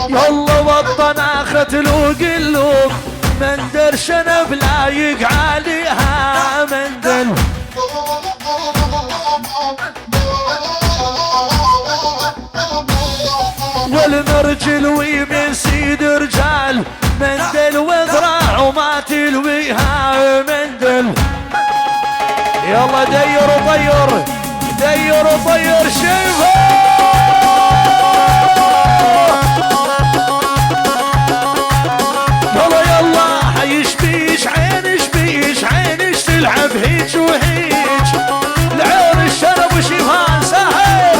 يلا وطنا ختل وقلوب مندر شنب لايق عليها مندل والمرجل ويمين سيد رجال مندل وذراع وما تلويها مندل يلا دير وطير دير وطير شوفه يلا يلا حيشبيش عينش بيش عينش تلعب هيج وهيج العين الشنب وشيفان سهر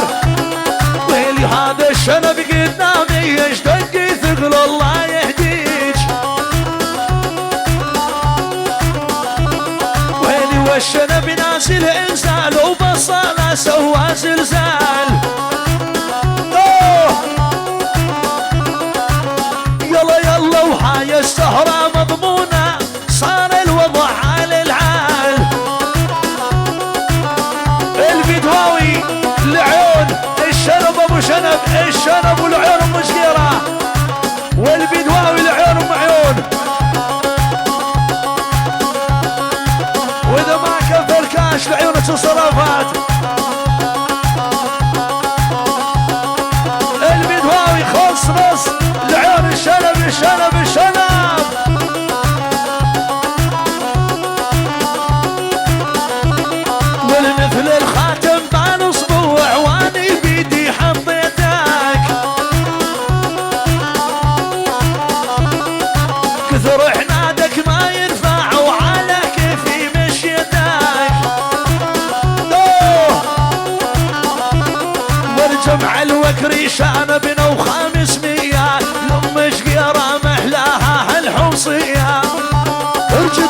ويلي هذا الشنب قدامي ايش دقي ثقل الله يهديك ويلي والشنب نازل انزال وبصاله سوى زلزال يلا يلا وهاي السهرة مضمونة صار الوضع على العال البدواوي العيون الشنب ابو شنب الشنب والعيون ام شقيرة والبدواوي العيون ام عيون واذا ما كفى الكاش لعيونك انصرفت البدواوي خلص نص العيون الشنب الشنب الشنب والمثل الخاتم بان اصبوع واني بيدي حطيتك كثر عنادك ما ينفع وعلى كيفي مشيتك والجمع الوكري شانبنا وخامسمية لأم شقيرة محلاها هالحوصية ارجد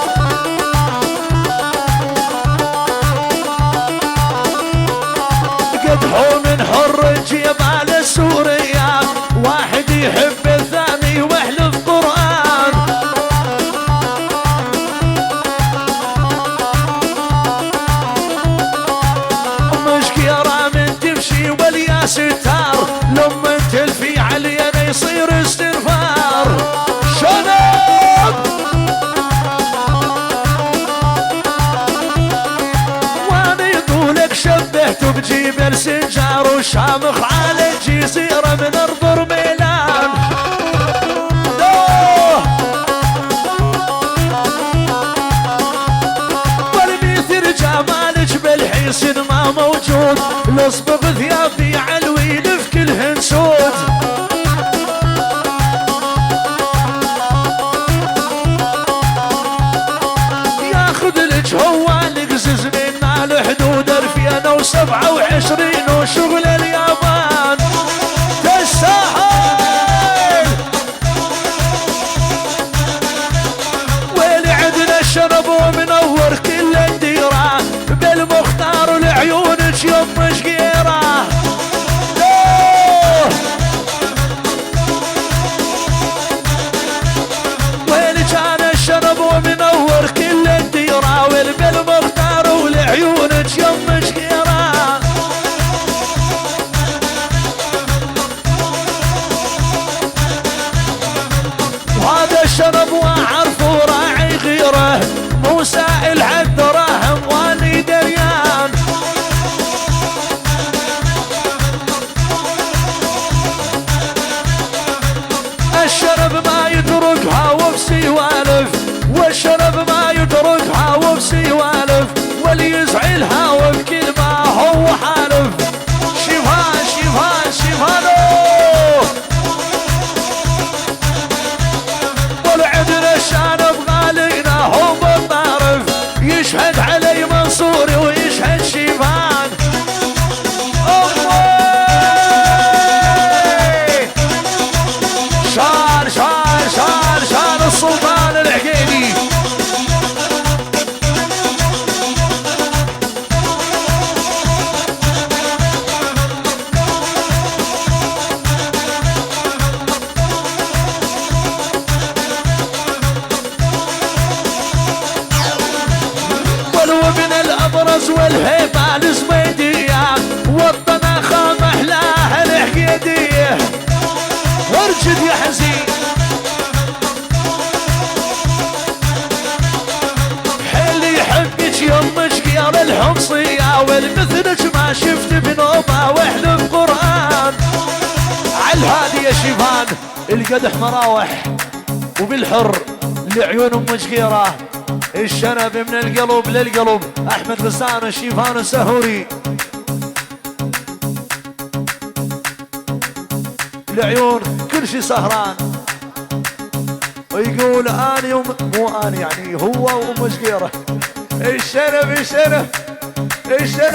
قدحوا من حر جبال السورية واحد يحب الثاني واحلف قرآن أم شقيرة من تمشي واليا ستار لما تلفي علينا يصير استغفار شنب وانا يطولك شبهته بجيب سنجار وشامخ على الجزيرة من ارض رميلان والمثل جمالك بالحسن ما موجود نصبغ ثيابي علوي في كلهن سود ياخذ لك هو نقزز منا الحدود 2027 وشغل اليابان تستاهل ويلي عندنا الشنب ومنور كل الديره بالمختار لعيونك يم شقيره ويلي كان الشنب ومنور كل الديره بالمختار ولعيونك يم شقيره وهذا الشنب واعرف وراعي غيره مو سائل عد دراهم واني دريان الشنب ما يتركها وبسوالف والشنب ما يتركها وبسوالف واللي يزعلها وبكل ما هو حالف شفان شفان شفانو والعدل شد يا حزين حلي يحبك يمك يا للحمصية والمثلك ما شفت بنوبة واحلف قرآن عالهادي يا شيفان القدح مراوح وبالحر لعيون ام شقيره الشنب من القلب للقلب احمد لسان الشيفان السهوري العيون كل شي سهران ويقول اني مو اني يعني هو وام شقيره الشنب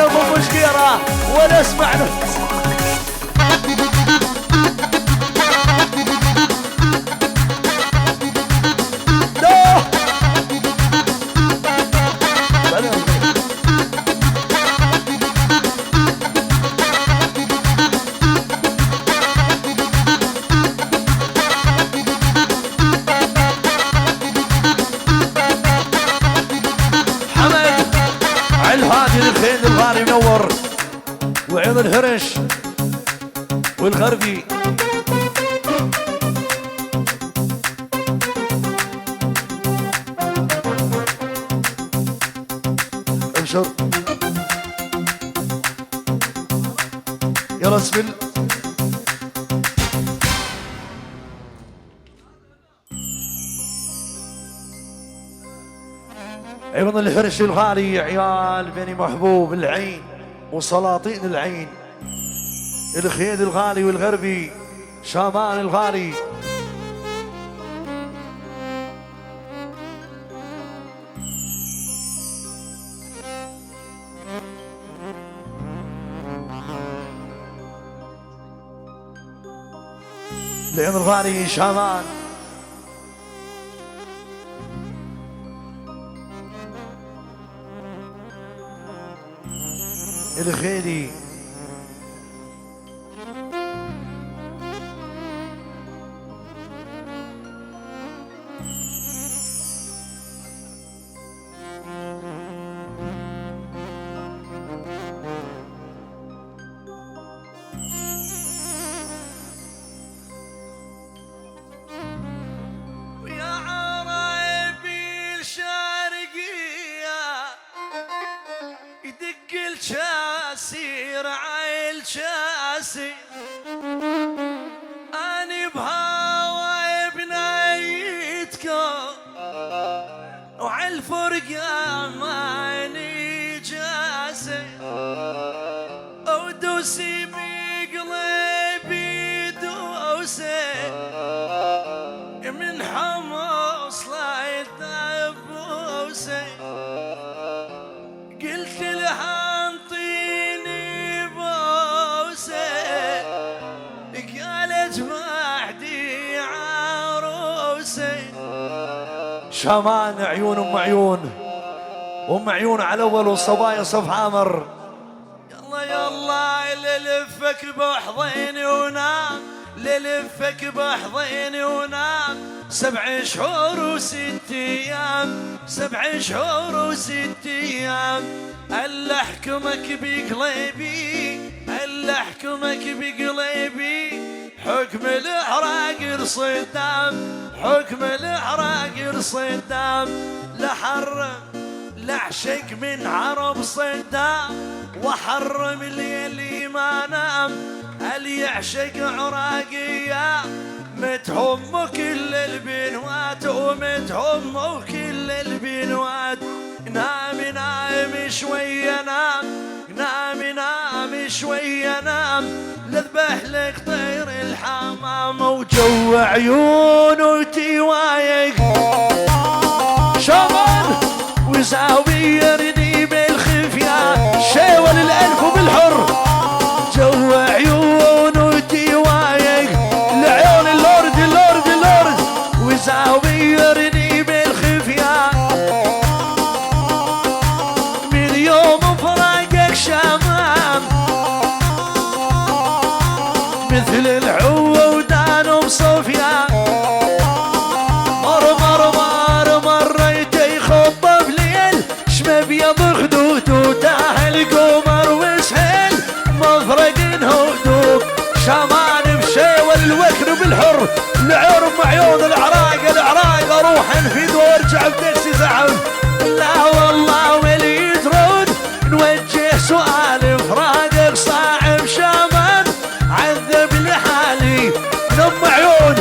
ام شقيره ولا اسمع له الخيل الغالي منور وعين الهرش والغربي ابشر يا رسمل ايضا الحرش الغالي عيال بني محبوب العين وسلاطين العين الخيل الغالي والغربي شامان الغالي العين الغالي شامان الخيلي شاسي رعاي الشاسي أني بهواي بنايتكم وعالفرقة ماني جاسي ودوسي بقلبي دوسي من حمص لا يتبوسي قلت لها شامان عيون ام عيون ام عيون على اول والصبايا صف عامر يلا يلا للفك بحضيني ونام للفك بحضيني ونام 7 شهور و6 ايام 7 شهور و6 ايام الا احكمك بقلبي الا احكمك بقلبي حكم الاحراق صدام حكم الاحراق صدام لحرم لعشق من عرب صدام وحرم الليل ما نام اللي يعشق عراقية متهم كل البنوات ومتهم كل البنوات نام نام شوية نام شوية نام لذبح لك طير الحمام وجو عيون وتوايق شمال وزاويرني بالخفية شاول الألف وبالحر جو عيون وتوايق العيون اللورد وزاويرني بالخفية من يوم فراقك شمام مثل العوة ودانم صوفيا مريت يخطف ليل شمبيض خدود وتاه القمر وسهل مفرق هدوء شمان بشمان شيول الوكر بالحر العيون بعيون العراق اروح انفد وارجع بدكسي زعم. لا والله ولي ترد نوجه سؤال فراقك صاعب شامان عذب لحالي نم عيون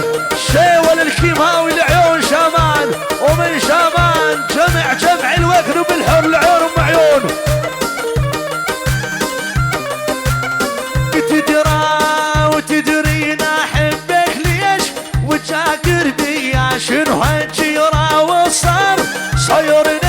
شيول الكيماوي العيون شامان ومن شامان جمع الوكر بالحر العيون بعيون. وتدرين احبك ليش وتشاكر بيا شنو هالجيرة وصار صيرني